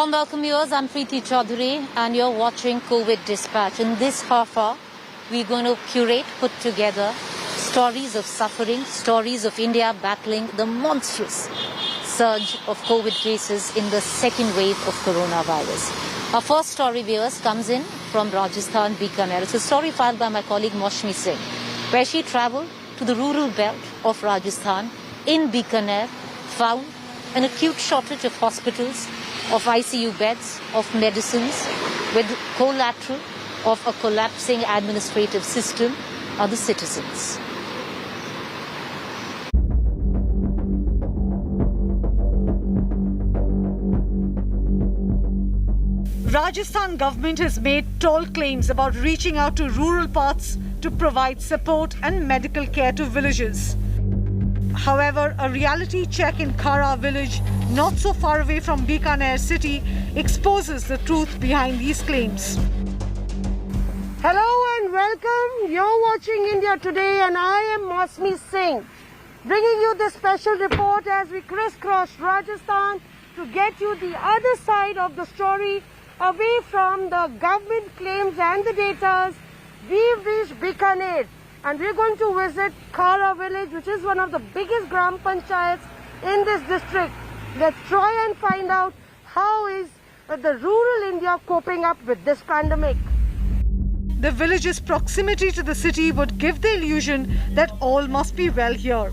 Warm welcome viewers, I'm Preeti Chaudhary and you're watching COVID Dispatch. In this half hour, we're going to put together stories of suffering, stories of India battling the monstrous surge of COVID cases in the second wave of coronavirus. Our first story, viewers, comes in from Rajasthan, Bikaner. It's a story filed by my colleague Maushmi Singh, where she travelled to the rural belt of Rajasthan in Bikaner, found an acute shortage of hospitals, of ICU beds, of medicines, with collateral of a collapsing administrative system are the citizens. Rajasthan government has made tall claims about reaching out to rural parts to provide support and medical care to villages. However, a reality check in Khara village, not so far away from Bikaner city, exposes the truth behind these claims. Hello and welcome. You're watching India Today and I am Maushmi Singh, bringing you this special report as we crisscross Rajasthan to get you the other side of the story, away from the government claims and the datas. We've reached Bikaner and we're going to visit Khara village, which is one of the biggest Gram Panchayats in this district. Let's try and find out how is the rural India coping up with this pandemic. The village's proximity to the city would give the illusion that all must be well here,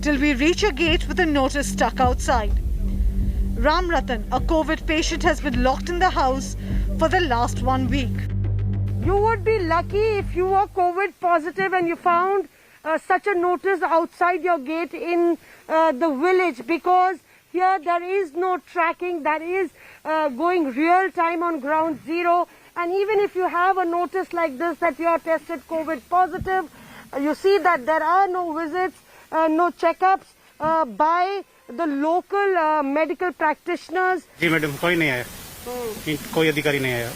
till we reach a gate with a notice stuck outside. Ram Ratan, a COVID patient, has been locked in the house for the last 1 week. You would be lucky if you were COVID positive and you found such a notice outside your gate in the village, because here there is no tracking, that is going real time on ground zero. And even if you have a notice like this that you are tested COVID positive, you see that there are no visits, no checkups by the local medical practitioners. जी madam, कोई नहीं आया, कोई अधिकारी नहीं आया।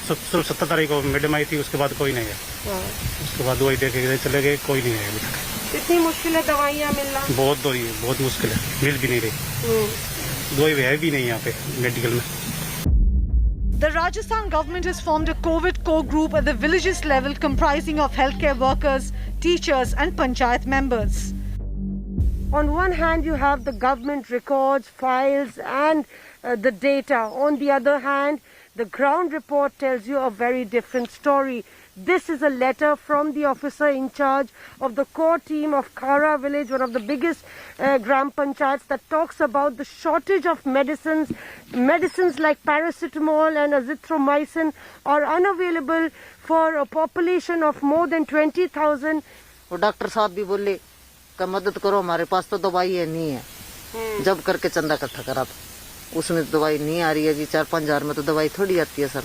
सिर्फ 17 तारीख को मैडम आई थी, उसके बाद कोई नहीं आया। उसके बाद दवाई देके चले गए, कोई नहीं आया अभी तक। इतनी मुश्किल है दवाइयाँ मिलना? बहुत मुश्किल है, मिल भी नहीं रही। दवाई है भी नहीं यहाँ पे मेडिकल में। The Rajasthan government has formed a COVID core group at the villages level comprising of healthcare workers, teachers and panchayat members. On one hand, you have the government records, files and the data. On the other hand, the ground report tells you a very different story. This is a letter from the officer in charge of the core team of Khara village, one of the biggest Gram Panchayats, that talks about the shortage of medicines. Medicines like paracetamol and azithromycin are unavailable for a population of more than 20,000. Doctor साहब भी बोले कि मदद करो, हमारे पास तो दवाई है नहीं है। जब करके चंदा इकट्ठा करा था, उसमें तो दवाई नहीं आ रही है जी। 4-5 हजार में तो दवाई थोड़ी आती है सर।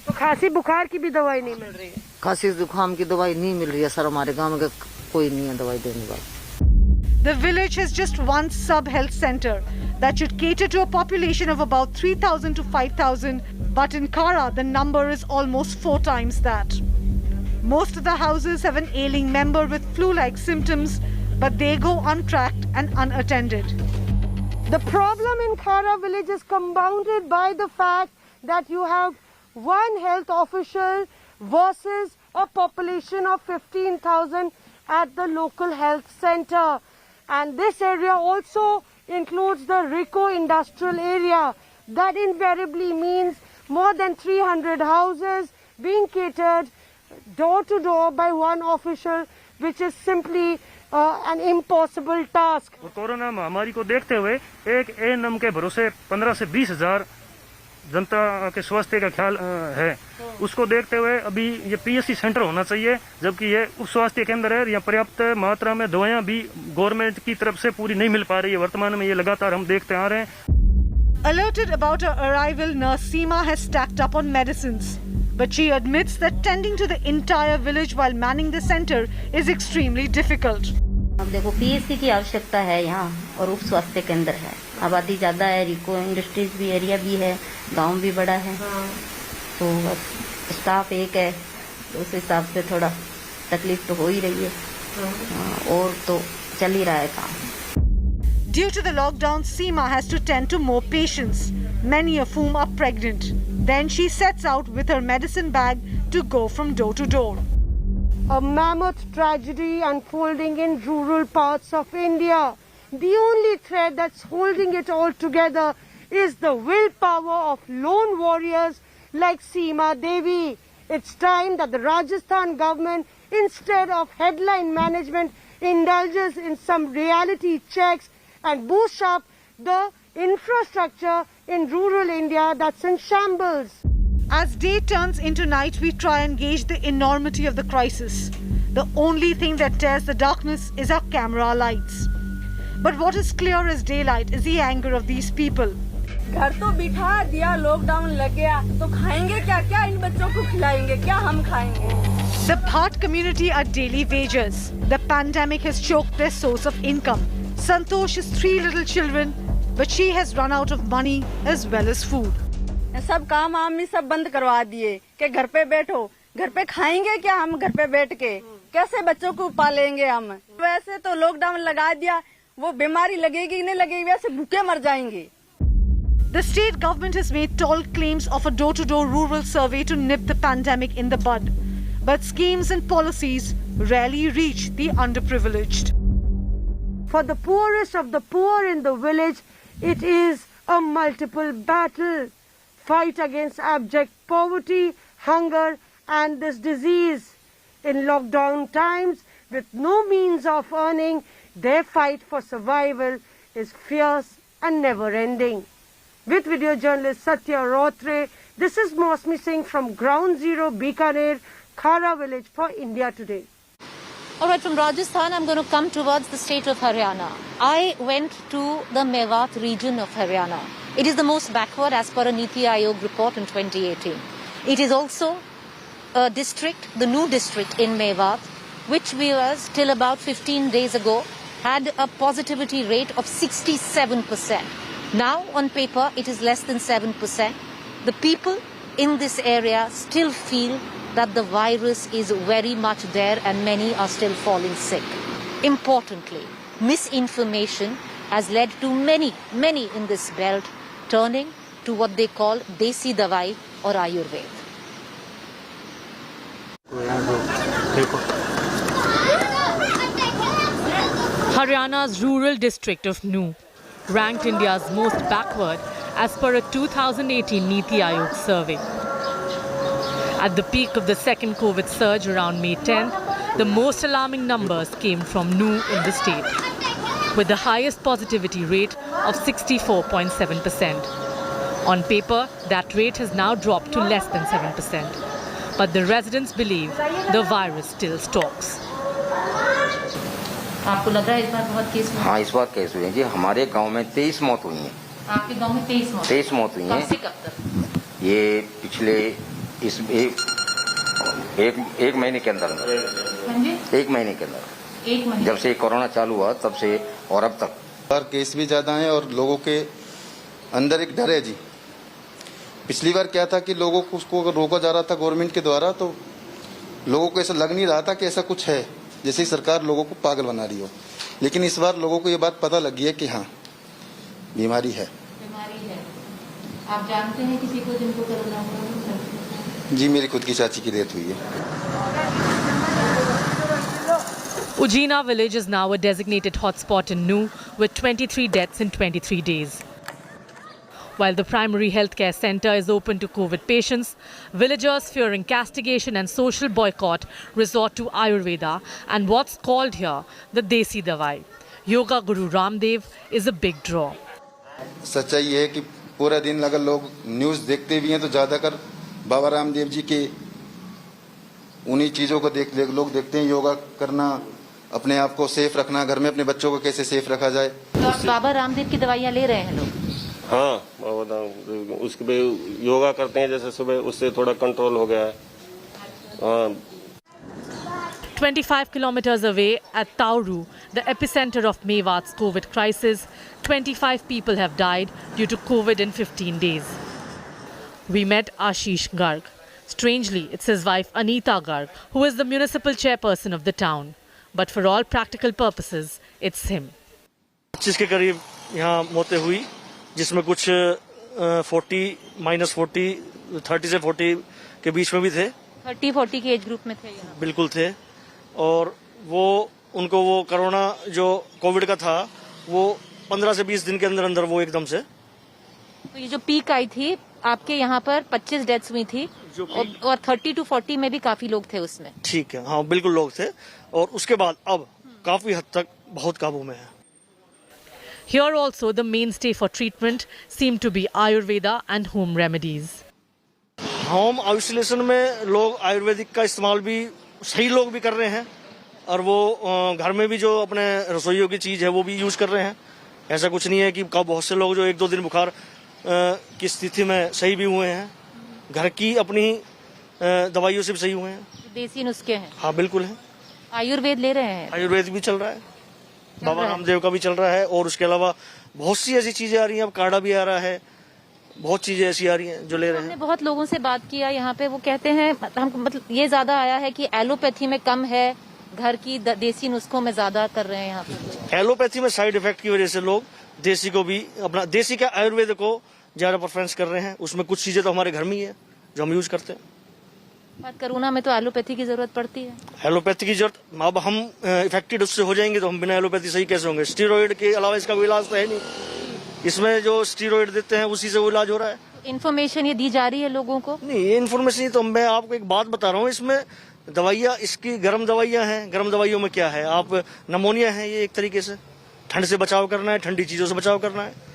तो खांसी बुखार की भी दवाई नहीं मिल रही है? खांसी जुकाम की दवाई नहीं मिल रही है सर, हमारे गांव में कोई नहीं है दवाई देने वाला। The village has just one sub-health center that should cater to a population of about 3,000 to 5,000, but in Khara the number is almost 4 times that. Most of the houses have an ailing member with flu-like symptoms, but they go untracked and unattended. The problem in Khara village is compounded by the fact that you have one health official versus a population of 15,000 at the local health center. And this area also includes the RICO industrial area. That invariably means more than 300 houses being catered door to door by one official, which is simply an impossible task. Corona महामारी को देखते हुए एक ANM के भरोसे 15 से 20 हजार जनता के स्वास्थ्य का ख्याल है। उसको देखते हुए अभी ये पीएससी सेंटर होना चाहिए, जबकि ये उप स्वास्थ्य केंद्र है। यहाँ पर्याप्त मात्रा में दवाइयाँ भी गवर्नमेंट की तरफ से पूरी नहीं मिल पा रही है। वर्तमान में ये लगातार हम देखते आ रहे हैं। Alerted about her arrival, nurse Seema has stacked up on medicines, but she admits that tending to the entire village while manning the center is extremely difficult. अब देखो पीएससी की आवश्यकता है यहाँ, और उप स्वास्थ्य केंद्र है। आबादी ज्यादा है, रिको इंडस्ट्रीज भी एरिया भी है, गांव भी बड़ा है, तो बस स्टाफ एक है, तो उस हिसाब से थोड़ा तकलीफ तो हो ही रही है, और तो चल ही रहा है काम। Due to the lockdown, Seema has to tend to more patients. many of whom are pregnant. Then she sets out with her medicine bag to go from door to door. A mammoth tragedy unfolding in rural parts of India. The only thread that's holding it all together is the willpower of lone warriors like Seema Devi. It's time that the Rajasthan government, instead of headline management, indulges in some reality checks and boosts up the infrastructure in rural India that's in shambles. As day turns into night, we try and gauge the enormity of the crisis. The only thing that tears the darkness is our camera lights. But what is clear as daylight is the anger of these people. घर तो बिठा दिया, lockdown लग गया, तो खाएंगे क्या? क्या इन बच्चों को खिलाएंगे? क्या हम खाएंगे? The Bhat community are daily wagers. The pandemic has choked their source of income. Santosh has 3 little children, but she has run out of money as well as food. सब काम आदमी सब बंद करवा दिए कि घर पे बैठो, घर पे खाएंगे क्या हम? घर पे बैठ के कैसे बच्चों को पालेंगे हम? वैसे तो लॉकडाउन लगा दिया, वो बीमारी लगेगी नहीं लगेगी, वैसे भूखे मर जाएंगे. The state government has made tall claims of a door-to-door rural survey to nip the pandemic in the bud. But schemes and policies rarely reach the underprivileged. For the poorest of the poor in the village, it is a multiple battle. Fight against abject poverty, hunger and this disease. In lockdown times, with no means of earning, their fight for survival is fierce and never-ending. With video journalist Satya Rotre, this is Mosmi Singh from Ground Zero, Bikaner, Khara village for India Today. All right, from Rajasthan, I'm going to come towards the state of Haryana. I went to the Mewat region of Haryana. It is the most backward as per a Niti Aayog report in 2018. It is also a district, the new district in Mewat, which was till about 15 days ago had a positivity rate of 67%. Now, on paper, it is less than 7%. The people in this area still feel that the virus is very much there and many are still falling sick. Importantly, misinformation has led to many in this belt turning to what they call Desi Dawai or Ayurveda. Haryana's rural district of Nuh ranked India's most backward as per a 2018 Niti Aayog survey. At the peak of the second COVID surge around May 10th, the most alarming numbers came from Nuh in the state, with the highest positivity rate of 64.7%. On paper, that rate has now dropped to less than 7%. But the residents believe the virus still stalks. आपको लग रहा है इस बार बहुत case हुए? हाँ, इस बार case हुए हैं जी. हमारे गांव में 23 मौत हुई हैं. आपके गांव में 23 मौत हुई हैं. कब से कब तक? ये पिछले एक महीने के अंदर एक महीने के अंदर जब से कोरोना चालू हुआ तब से और अब तक. बार केस भी ज्यादा हैं और लोगों के अंदर एक डर है जी. पिछली बार क्या था कि लोगों को उसको रोका जा रहा था गवर्नमेंट के द्वारा, तो लोगों को ऐसा लग नहीं रहा था कि ऐसा कुछ है, जैसे सरकार लोगों को पागल बना रही हो. लेकिन इस बार लोगों को ये बात पता लग गई है कि हाँ, बीमारी है. आप जानते हैं किसी को जिनको कोरोना हुआ? जी, मेरी खुद की चाची की डेथ हुई है. Ujina village is now a designated hotspot in Nuh with 23 deaths in 23 days. While the primary healthcare centre is open to COVID patients, villagers fearing castigation and social boycott resort to Ayurveda and what's called here the Desi Dawai. Yoga Guru Ramdev is a big draw. सच्चाई ये है कि पूरा दिन अगर लोग news देखते भी हैं तो ज़्यादातर बाबा रामदेव जी के उन्हीं चीज़ों को लोग देखते हैं. योगा करना, अपने आप को सेफ रखना, घर में अपने बच्चों को कैसे सेफ रखा जाए. तो बाबा रामदेव की दवाइयाँ ले रहे हैं लोग? हाँ, उसके पे योगा करते हैं जैसे सुबह, उससे थोड़ा कंट्रोल हो गया है. 25 kilometers away at Tauru, the epicenter of Mewat's COVID crisis, 25 people have died due to COVID in 15 days. We met Ashish Garg. Strangely, it's his wife Anita Garg, who is the municipal chairperson of the town. But for all practical purposes, it's him. 25 के करीब यहाँ मौतें हुई, जिसमें कुछ 40 -40 30 से 40 के बीच में भी थे, 30-40 के एज ग्रुप में थे यहाँ। बिल्कुल थे। और वो उनको वो कोरोना जो कोविड का था वो 15 से 20 दिन के अंदर अंदर वो एकदम से। तो ये जो पीक आई थी आपके यहाँ पर 25 डेथ्स हुई थी और 30 to 40 में भी काफी लोग थे उसमें। ठीक है, हाँ बिल्कुल लोग थे। और उसके बाद अब काफी हद तक बहुत काबू में है। Here also the mainstay for treatment seem to be Ayurveda and home remedies. Home isolation में लोग आयुर्वेदिक का इस्तेमाल भी सही लोग भी कर रहे हैं और वो घर में भी जो अपने रसोइयों की चीज है वो भी यूज कर रहे हैं। ऐसा कुछ नहीं है कि बहुत से लोग जो 1-2 दिन बुखार की स्थिति में सही भी हुए हैं, घर की अपनी दवाइयों से भी सही हुए हैं। देसी नुस्खे हैं। हाँ बिल्कुल है। आयुर्वेद ले रहे हैं। आयुर्वेद भी चल रहा है, बाबा रामदेव का भी चल रहा है और उसके अलावा बहुत सी ऐसी चीजें आ रही हैं। अब काढ़ा भी आ रहा है, बहुत चीजें ऐसी आ रही हैं जो ले रहे हैं। हमने बहुत लोगों से बात किया यहाँ पे, वो कहते हैं हमको मतलब ये ज्यादा आया है कि एलोपैथी में कम है, घर की देसी नुस्खों में ज्यादा कर रहे हैं यहाँ पे। एलोपैथी में साइड इफेक्ट की वजह से लोग देसी को भी अपना देसी का आयुर्वेद को ज्यादा प्रेफरेंस कर रहे हैं। उसमें कुछ चीजें तो हमारे घर में ही है जो हम यूज करते हैं। पर कोरोना में तो एलोपैथी की जरूरत पड़ती है। एलोपैथी की जरूरत, अब हम इफेक्टेड उससे हो जाएंगे तो हम बिना एलोपैथी सही कैसे होंगे? स्टीरॉइड के अलावा इसका कोई इलाज तो है नहीं। इसमें जो स्टीरॉइड देते हैं उसी से वो इलाज हो रहा है। इन्फॉर्मेशन ये दी जा रही है लोगों को? नहीं, ये इन्फॉर्मेशन तो मैं आपको एक बात बता रहा हूँ। इसमें दवाइयाँ, इसकी गर्म दवाइयाँ हैं। गर्म दवाइयों में क्या है? आप नमोनिया है, ये एक तरीके से ठंड से बचाव करना है, ठंडी चीजों से बचाव करना है।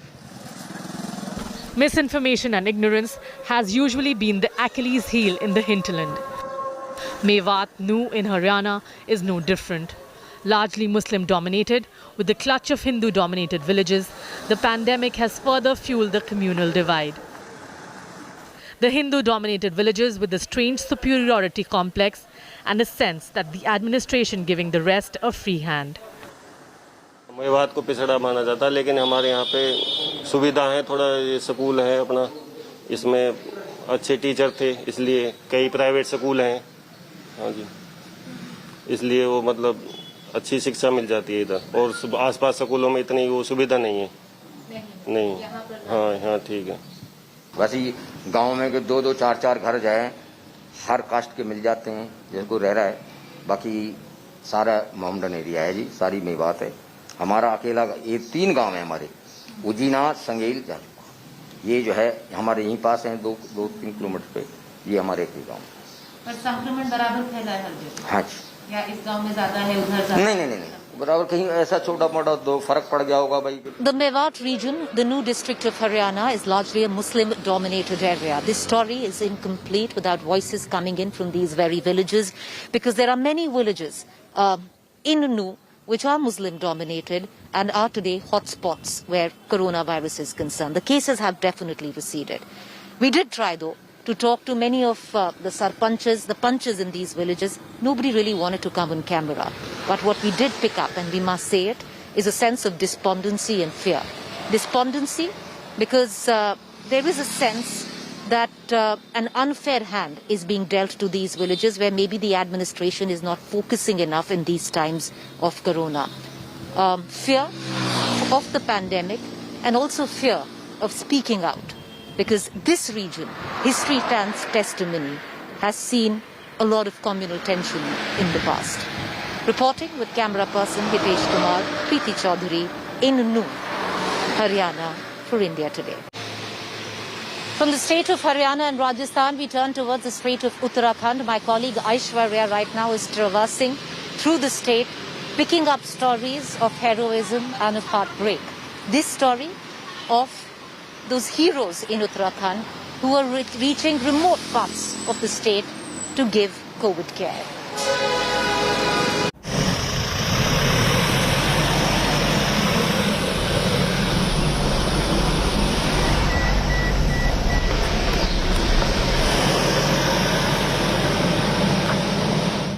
Misinformation and ignorance has usually been the Achilles heel in the hinterland. Mewat, Nuh in Haryana is no different. Largely Muslim dominated, with the clutch of Hindu dominated villages, the pandemic has further fueled the communal divide. The Hindu dominated villages with a strange superiority complex and a sense that the administration giving the rest a free hand. Mewat को पिछड़ा माना जाता है, लेकिन हमारे यहाँ पे सुविधा है, थोड़ा ये स्कूल है अपना, इसमें अच्छे टीचर थे, इसलिए कई प्राइवेट स्कूल हैं। हाँ जी, इसलिए वो मतलब अच्छी शिक्षा मिल जाती है इधर। और आसपास स्कूलों में इतनी वो सुविधा नहीं है। नहीं, हाँ हाँ ठीक है। वैसे गांव में के 2-2, 4-4 घर जाए, हर कास्ट के मिल जाते हैं जिनको रह रहा है। बाकी सारा मोहम्मदन एरिया है जी, सारी मेवात है। हमारा अकेला ये 3 गांव है हमारे, उजीना, संगेल, जालूका। ये जो है हमारे यहीं पास है, 2-3 किलोमीटर पे। ये हमारे एक ही गाँव। पर संक्रमण बराबर फैला है हर जगह? हाँ जी। या इस गांव में ज्यादा है, उधर ज्यादा? नहीं, बराबर कहीं ऐसा छोटा मोटा तो फर्क पड़ गया होगा भाई। The Mewat region, the Nuh district of Haryana, is largely a Muslim-dominated area. This story is incomplete without voices coming in from these very villages, because there are many villages in Nuh which are Muslim-dominated and are today hotspots where coronavirus is concerned. The cases have definitely receded. We did try, though, to talk to many of the sarpanches, the panches in these villages. Nobody really wanted to come on camera. But what we did pick up, and we must say it, is a sense of despondency and fear. Despondency because there is a sense that an unfair hand is being dealt to these villages where maybe the administration is not focusing enough in these times of corona. Fear of the pandemic and also fear of speaking out. Because this region, history stands testimony, has seen a lot of communal tension in the past. Reporting with camera person Hitesh Kumar, Preeti Chaudhary in Nuh, Haryana for India Today. From the state of Haryana and Rajasthan, we turn towards the state of Uttarakhand. My colleague Aishwarya right now is traversing through the state, picking up stories of heroism and of heartbreak. This story of those heroes in Uttarakhand who are reaching remote parts of the state to give COVID care.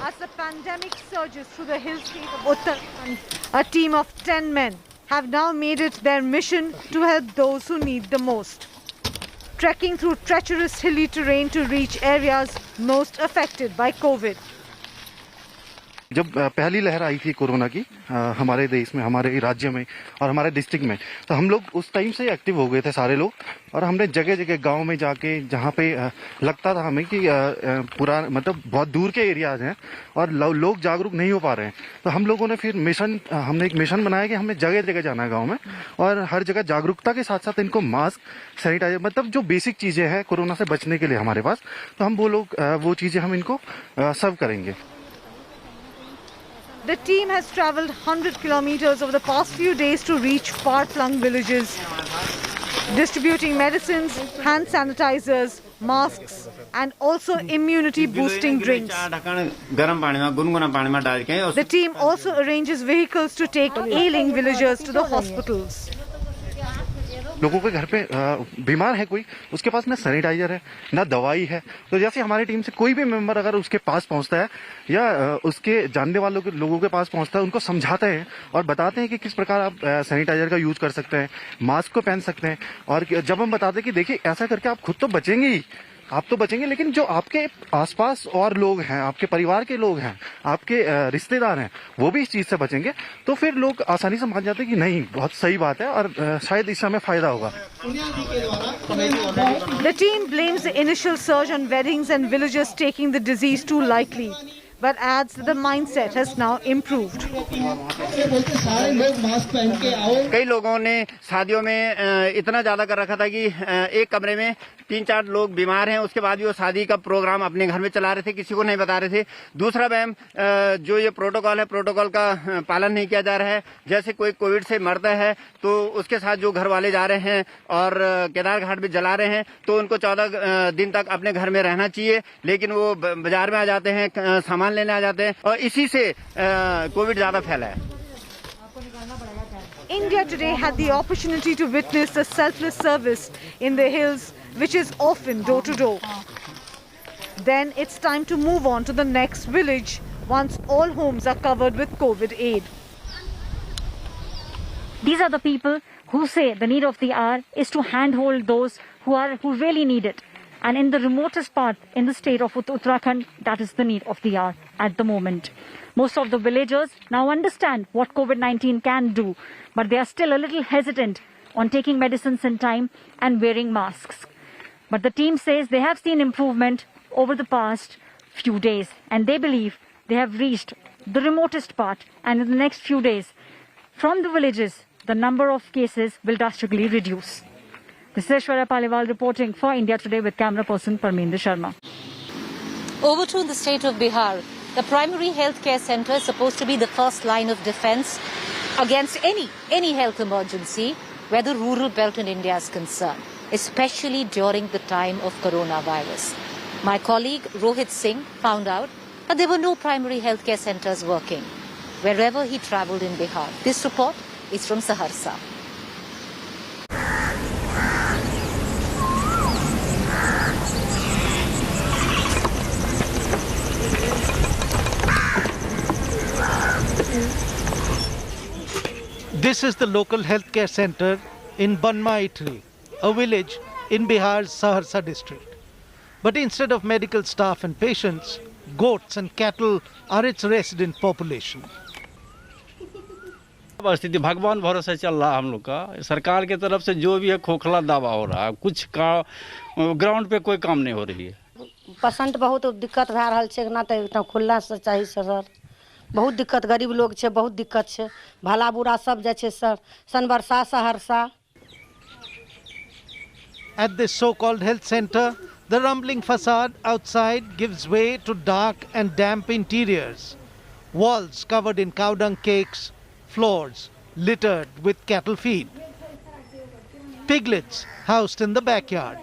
As the pandemic surges through the hill state of Uttarakhand, a team of 10 men have now made it their mission to help those who need the most. Trekking through treacherous hilly terrain to reach areas most affected by COVID. जब पहली लहर आई थी corona की हमारे देश में, हमारे राज्य में और हमारे डिस्ट्रिक्ट में, तो हम लोग उस टाइम से एक्टिव हो गए थे सारे लोग। और हमने जगह जगह गांव में जाके, जहां पे लगता था हमें कि पूरा मतलब बहुत दूर के एरियाज हैं और लोग जागरूक नहीं हो पा रहे हैं, तो हम लोगों ने फिर हमने एक मिशन बनाया कि हमें जगह जगह जाना है गाँव में और हर जगह जागरूकता के साथ साथ इनको मास्क, सैनिटाइजर, मतलब जो बेसिक चीजें हैं कोरोना से बचने के लिए हमारे पास, तो हम वो चीजें हम इनको सर्व करेंगे। The team has travelled 100 kilometers over the past few days to reach far-flung villages, distributing medicines, hand sanitizers, masks and also immunity-boosting drinks. The team also arranges vehicles to take ailing villagers to the hospitals. लोगों के घर पे बीमार है कोई, उसके पास ना sanitiser है ना दवाई है, तो जैसे हमारी टीम से कोई भी मेंबर अगर उसके पास पहुंचता है या उसके जानने वालों के लोगों के पास पहुंचता है, उनको समझाते हैं और बताते हैं कि किस प्रकार आप सैनिटाइजर का यूज कर सकते हैं, मास्क को पहन सकते हैं। और जब हम बताते हैं कि देखिए ऐसा करके आप खुद तो बचेंगे ही, आप तो बचेंगे, लेकिन जो आपके आसपास और लोग हैं, आपके परिवार के लोग हैं, आपके रिश्तेदार हैं, वो भी इस चीज से बचेंगे, तो फिर लोग आसानी से मान जाते हैं कि नहीं, बहुत सही बात है और शायद इससे हमें फायदा होगा। The team blames the initial surge on weddings and villagers taking the disease too lightly, but adds that the mindset has now improved. कई लोगों ने शादियों में इतना ज्यादा कर रखा था कि एक कमरे में 3-4 लोग बीमार हैं, उसके बाद भी वो शादी का प्रोग्राम अपने घर में चला रहे थे, किसी को नहीं बता रहे थे। दूसरा मैम, जो ये प्रोटोकॉल है, प्रोटोकॉल का पालन नहीं किया जा रहा है। जैसे कोई कोविड से मरता है तो उसके साथ जो घर वाले जा रहे हैं और केदार घाट भी जला रहे हैं, तो उनको 14 दिन तक अपने घर में रहना चाहिए, लेकिन वो बाजार में आ जाते हैं, सामान लेने आ जाते हैं और इसी से कोविड ज्यादा फैला है। India today had the opportunity to witness the selfless service in the hills, which is often door to door. Then it's time to move on to the next village once all homes are covered with COVID aid. These are the people who say the need of the hour is to handhold those who really need it. And in the remotest part in the state of Uttarakhand, that is the need of the hour at the moment. Most of the villagers now understand what COVID-19 can do, but they are still a little hesitant on taking medicines in time and wearing masks. But the team says they have seen improvement over the past few days, and they believe they have reached the remotest part, and in the next few days, from the villages, the number of cases will drastically reduce. This is Aishwarya Paliwal reporting for India Today with camera person Parminder Sharma. Over to the state of Bihar. The primary health care center is supposed to be the first line of defense against any health emergency where the rural belt in India is concerned, especially during the time of coronavirus. My colleague Rohit Singh found out that there were no primary health care centers working wherever he travelled in Bihar. This report is from Saharsa. This is the local healthcare center in Banmaitri, a village in Bihar's Saharsa district. But instead of medical staff and patients, goats and cattle are its resident population. स्थिति भगवान भरोसे चल रहा हम लोग का। सरकार के तरफ से जो भी है खोखला दावा हो रहा है, कुछ का ग्राउंड पे कोई काम नहीं हो रही है। पेशेंट बहुत दिक्कत भए रहल छै, ना तो खुला से चाहिए सर, बहुत दिक्कत, गरीब लोग छै, बहुत दिक्कत छै, भला बुरा सब जाय छै sir, Sonbarsa Saharsa. At this so-called health center, the rumbling facade outside gives way to dark and damp interiors. Walls covered in cow dung cakes, floors littered with cattle feed. Piglets housed in the backyard.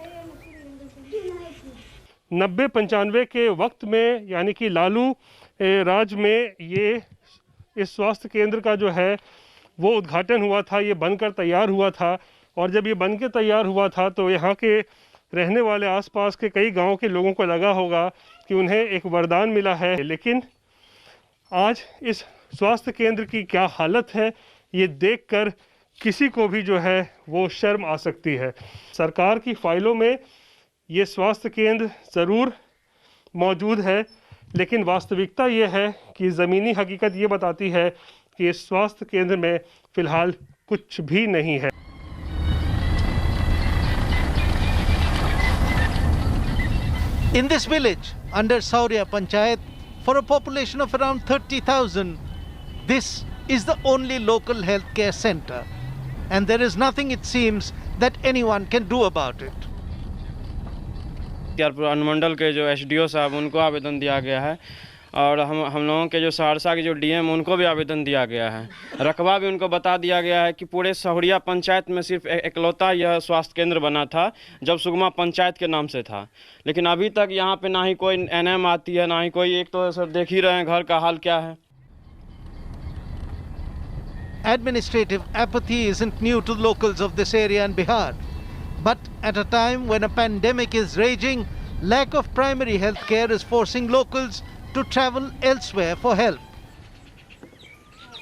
90-95 के वक्त में, यानी कि लालू राज में, ये इस स्वास्थ्य केंद्र का जो है वो उद्घाटन हुआ था, ये बनकर तैयार हुआ था। और जब ये बन के तैयार हुआ था तो यहाँ के रहने वाले आसपास के कई गांव के लोगों को लगा होगा कि उन्हें एक वरदान मिला है। लेकिन आज इस स्वास्थ्य केंद्र की क्या हालत है, ये देखकर किसी को भी जो है वो शर्म आ सकती है। सरकार की फाइलों में ये स्वास्थ्य केंद्र ज़रूर मौजूद है, लेकिन वास्तविकता ये है कि ज़मीनी हकीकत ये बताती है कि इस स्वास्थ्य केंद्र में फ़िलहाल कुछ भी नहीं है। In this village, under Saurya Panchayat, for a population of around 30,000, this is the only local healthcare center. And there is nothing, it seems, that anyone can do about it. अनुमंडल के जो एसडीओ साहब उनको आवेदन दिया गया है और हम लोगों के जो सहरसा के जो डीएम उनको भी आवेदन दिया गया है। रकबा भी उनको बता दिया गया है कि पूरे सहुरिया पंचायत में सिर्फ एकलौता यह स्वास्थ्य केंद्र बना था जब सुगमा पंचायत के नाम से था, लेकिन अभी तक यहाँ पे ना ही कोई एनएम आती है ना ही कोई। एक तो सर देख ही रहे हैं घर का हाल क्या है। Administrative apathy isn't new to locals of this area in Bihar. But at a time when a pandemic is raging, lack of primary health care is forcing locals to travel elsewhere for help.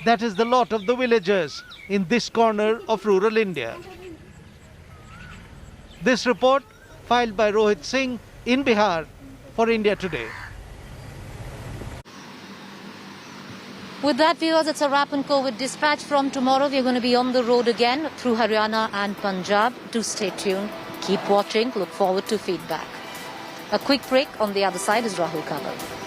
That is the lot of the villagers in this corner of rural India. This report filed by Rohit Singh in Bihar for India Today. With that, viewers, it's a wrap on COVID Dispatch. From tomorrow, we're going to be on the road again through Haryana and Punjab. Do stay tuned. Keep watching. Look forward to feedback. A quick break. On the other side is Rahul Kanwal.